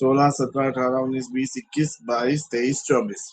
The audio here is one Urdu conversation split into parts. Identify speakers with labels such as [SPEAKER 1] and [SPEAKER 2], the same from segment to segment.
[SPEAKER 1] 16, 17, 18, 19, 20, 21, 22, 23, 24।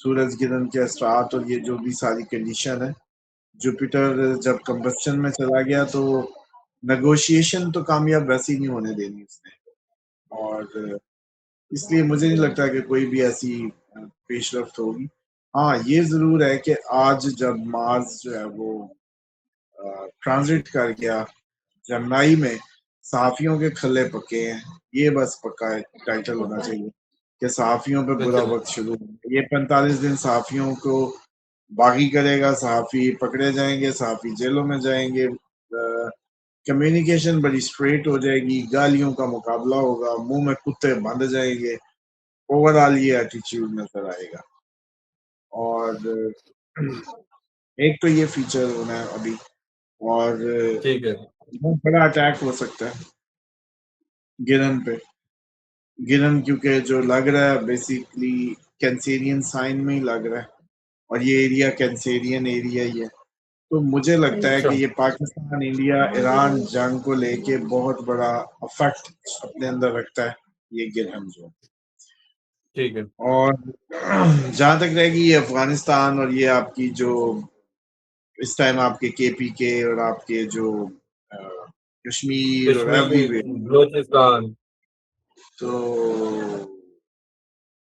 [SPEAKER 1] سورج گرہن کے اثرات اور یہ جو بھی ساری کنڈیشن ہے. جوپیٹر جب کمبسچن میں چلا گیا تو نیگوشیشن تو کامیاب ویسے ہی نہیں ہونے دینی اس نے. اور اس لیے مجھے نہیں لگتا کہ کوئی بھی ایسی پیش رفت ہوگی. ہاں یہ ضرور ہے کہ آج جب مارس جو ہے وہ ٹرانزٹ کر گیا جمنائی میں، صحافیوں کے کھلے پکے ہیں. یہ بس پکا ٹائٹل ہونا چاہیے کہ صحافیوں پہ برا
[SPEAKER 2] اچھا
[SPEAKER 1] وقت شروع ہو. یہ 45 دن صحافیوں کو باغی کرے گا، صحافی پکڑے جائیں گے، صحافی جیلوں میں جائیں گے، کمیونیکیشن بڑی اسٹریٹ ہو جائے گی، گالیوں کا مقابلہ ہوگا، منہ میں کتے بندھ جائیں گے. اوور آل یہ ایٹیچیوڈ نظر آئے گا. اور ایک تو یہ فیچر ہونا ہے ابھی. اور
[SPEAKER 2] ٹھیک ہے.
[SPEAKER 1] بہت بڑا اٹیک ہو سکتا ہے گرہن پہ. گرہن کیونکہ جو لگ رہا ہے بیسیکلی کینسیرین سائن میں ہی لگ رہا ہے، اور یہ ایریا کینسیرین ایریا ہی ہے. تو مجھے لگتا ہے
[SPEAKER 2] اچھا
[SPEAKER 1] کہ یہ پاکستان انڈیا ایران جنگ کو لے کے بہت بڑا افیکٹ اپنے اندر رکھتا ہے یہ گرہن جو.
[SPEAKER 2] ٹھیک ہے.
[SPEAKER 1] اور جہاں تک رہے گی یہ افغانستان اور یہ آپ کی جو اس ٹائم آپ کے پی کے اور آپ کے جو کشمیر اور ایوری
[SPEAKER 2] کشمیر،
[SPEAKER 1] ویئر،
[SPEAKER 2] بلوچستان.
[SPEAKER 1] تو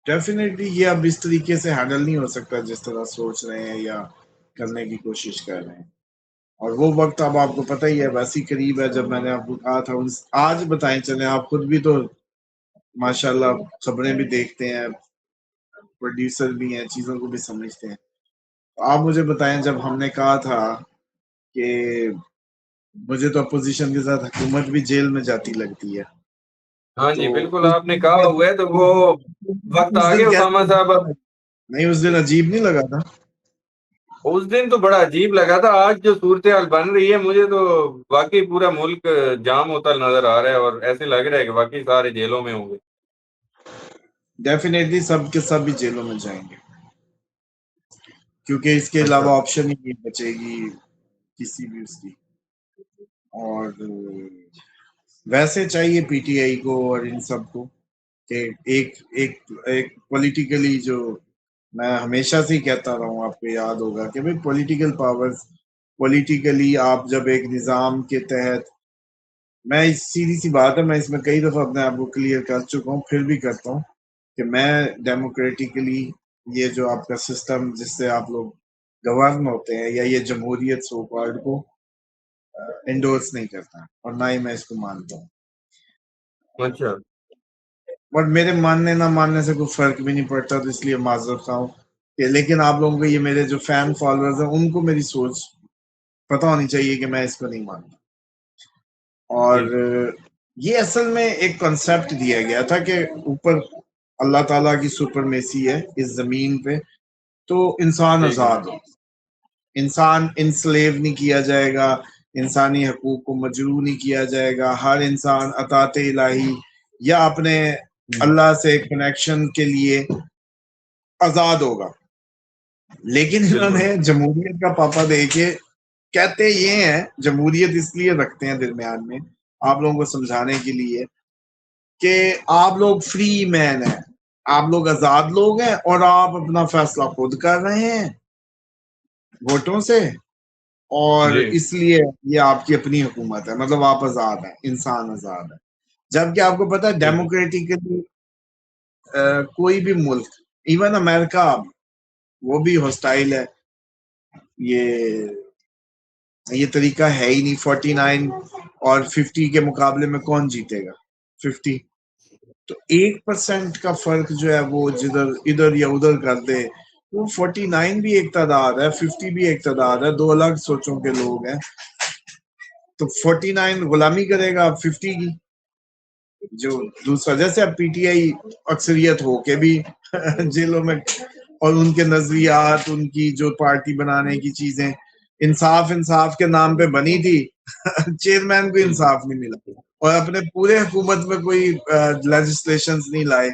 [SPEAKER 1] ڈیفینیٹلی یہ اب اس طریقے سے ہینڈل نہیں ہو سکتا جس طرح سوچ رہے ہیں یا کرنے کی کوشش کر رہے ہیں. اور وہ وقت اب آپ کو پتہ ہی ہے ویسے ہی قریب ہے جب میں نے آپ کو کہا تھا. آج بتائیں چلیں، آپ خود بھی تو ماشاءاللہ خبریں بھی دیکھتے ہیں، پروڈیوسر بھی ہیں، چیزوں کو بھی سمجھتے ہیں. آپ مجھے بتائیں جب ہم نے کہا تھا کہ مجھے تو اپوزیشن کے ساتھ حکومت بھی جیل میں جاتی لگتی ہے،
[SPEAKER 2] ہاں
[SPEAKER 1] تو
[SPEAKER 2] جی بالکل آپ نے کہا ہوا ہے، تو وہ وقت
[SPEAKER 1] اس
[SPEAKER 2] آ
[SPEAKER 1] دن
[SPEAKER 2] گیا اسامہ
[SPEAKER 1] کیسے
[SPEAKER 2] صاحب. اب
[SPEAKER 1] نہیں، اس دن عجیب نہیں لگا تھا؟
[SPEAKER 2] اس دن تو بڑا عجیب لگا تھا. آج جو صورتحال بن رہی ہے مجھے تو واقعی پورا ملک جام ہوتا نظر آ رہا ہے، اور ایسے لگ رہا ہے کہ واقعی سارے جیلوں میں ہوں گے.
[SPEAKER 1] ڈیفینیٹلی سب کے سب بھی جیلوں میں جائیں گے، کیونکہ اس کے
[SPEAKER 2] اچھا
[SPEAKER 1] علاوہ آپشن ہی نہیں بچے گی کسی بھی اس کی. اور ویسے چاہیے پی ٹی آئی کو اور ان سب کو کہ ایک پولیٹیکلی، جو میں ہمیشہ سے ہی کہتا رہا ہوں، آپ کو یاد ہوگا کہ بھئی پولیٹیکل پاورز، پولیٹیکلی آپ جب ایک نظام کے تحت، میں سیدھی سی بات ہے، میں اس میں کئی دفعہ اپنے آپ کو کلیئر کر چکا ہوں، پھر بھی کرتا ہوں کہ میں ڈیموکریٹیکلی یہ جو آپ کا سسٹم جس سے آپ لوگ گورن ہوتے ہیں، یا یہ جمہوریت سو کالڈ کو انڈورس نہیں کرتا، اور نہ ہی میں اس کو مانتا ہوں.
[SPEAKER 2] اچھا.
[SPEAKER 1] بٹ میرے ماننے نہ ماننے سے کوئی فرق بھی نہیں پڑتا، تو اس لیے معذرت خواہ ہوں کہ، لیکن آپ لوگوں کو، یہ میرے جو فین فالوورز ہیں، ان کو میری سوچ پتہ ہونی چاہیے کہ میں اس کو نہیں مانتا. اور
[SPEAKER 2] ٹھیک ہے.
[SPEAKER 1] یہ اصل میں ایک کنسپٹ دیا گیا تھا کہ اوپر اللہ تعالیٰ کی سپرمیسی ہے اس زمین پہ، تو انسان
[SPEAKER 2] ٹھیک ہے.
[SPEAKER 1] آزاد ہو، انسان انسلیو نہیں کیا جائے گا، انسانی حقوق کو مجروح نہیں کیا جائے گا. ہر انسان اطاعت الہی یا اپنے اللہ سے کنیکشن کے لیے آزاد ہوگا. لیکن انہوں
[SPEAKER 2] بالکل.
[SPEAKER 1] نے جمہوریت کا پاپا دے کے کہتے یہ ہیں، جمہوریت اس لیے رکھتے ہیں درمیان میں آپ لوگوں کو سمجھانے کے لیے کہ آپ لوگ فری مین ہیں، آپ لوگ آزاد لوگ ہیں، اور آپ اپنا فیصلہ خود کر رہے ہیں ووٹوں سے، اور
[SPEAKER 2] جی
[SPEAKER 1] اس لیے یہ آپ کی اپنی حکومت ہے، مطلب آپ آزاد ہیں، انسان آزاد ہے. جبکہ آپ کو پتا ہے
[SPEAKER 2] ٹھیک ہے.
[SPEAKER 1] ڈیموکریٹکلی کوئی بھی ملک، ایون امریکہ، وہ بھی ہاسٹائل ہے. یہ طریقہ ہے ہی نہیں. 49 اور 50 کے مقابلے میں کون جیتے گا؟ 50. تو 1% کا فرق جو ہے وہ جدھر ادھر یا ادھر کر دے، وہ 49 بھی ایک تعداد ہے، 50 بھی ایک تعداد ہے، دو الگ سوچوں کے لوگ ہیں. تو 49 غلامی کرے گا 50 کی. جو دوسرا، جیسے اب پی ٹی آئی اکثریت ہو کے بھی جیلوں میں، اور ان کے نظریات، ان کی جو پارٹی بنانے کی چیزیں انصاف کے نام پہ بنی تھی، چیئرمین کو انصاف نہیں ملا، اور اپنے پورے حکومت میں کوئی لیجسلیشنز نہیں لائے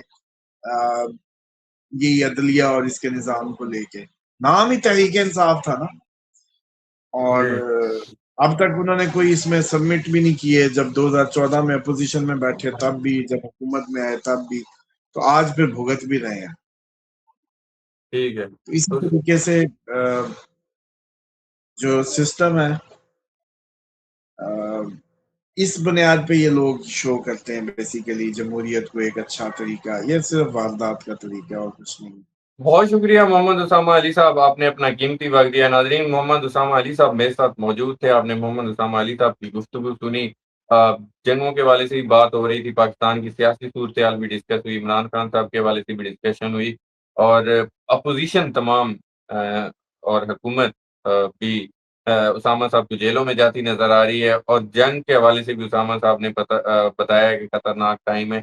[SPEAKER 1] یہ عدلیہ اور اس کے نظام کو لے کے. نام ہی تحریک انصاف تھا نا. اور
[SPEAKER 2] جی
[SPEAKER 1] اب تک انہوں نے کوئی اس میں سبمٹ بھی نہیں کیے، جب 2014 میں اپوزیشن میں بیٹھے تب بھی، جب حکومت میں آئے تب بھی، تو آج پھر بھگت بھی رہے ہیں.
[SPEAKER 2] ٹھیک ہے
[SPEAKER 1] تو اسی طریقے سے جو سسٹم ہے اس بنیاد پہ یہ لوگ شو کرتے ہیں بیسیکلی جمہوریت کو ایک اچھا طریقہ، یہ صرف واردات کا طریقہ اور کچھ نہیں۔
[SPEAKER 2] بہت شکریہ محمد اسامہ علی صاحب، آپ نے اپنا قیمتی وقت دیا۔ ناظرین، محمد اسامہ علی صاحب میرے ساتھ موجود تھے، آپ نے محمد اسامہ علی صاحب کی گفتگو سنی، جنگوں کے حوالے سے بھی بات ہو رہی تھی، پاکستان کی سیاسی صورتحال بھی ڈسکس ہوئی، عمران خان صاحب کے حوالے سے بھی ڈسکشن ہوئی، اور اپوزیشن تمام اور حکومت بھی اسامہ صاحب کو جیلوں میں جاتی نظر آ رہی ہے، اور جنگ کے حوالے سے بھی اسامہ صاحب نے بتایا کہ خطرناک ٹائم ہے۔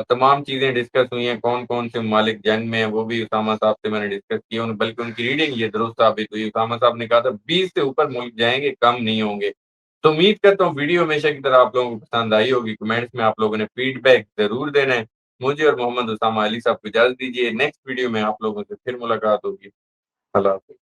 [SPEAKER 2] تمام چیزیں ڈسکس ہوئی ہیں، کون کون سے ممالک جنگ میں ہیں وہ بھی اسامہ صاحب سے میں نے ڈسکس کیا، بلکہ ان کی ریڈنگ یہ درست ثابت ہوئی۔ اسامہ صاحب نے کہا تھا 20 سے اوپر ملک جائیں گے، کم نہیں ہوں گے۔ تو امید کرتا ہوں ویڈیو ہمیشہ کی طرح آپ لوگوں کو پسند آئی ہوگی، کمنٹس میں آپ لوگوں نے فیڈ بیک ضرور دینا ہے۔ مجھے اور محمد اسامہ علی صاحب کو اجازت دیجیے، نیکسٹ ویڈیو میں آپ لوگوں سے پھر ملاقات ہوگی۔ اللہ حافظ۔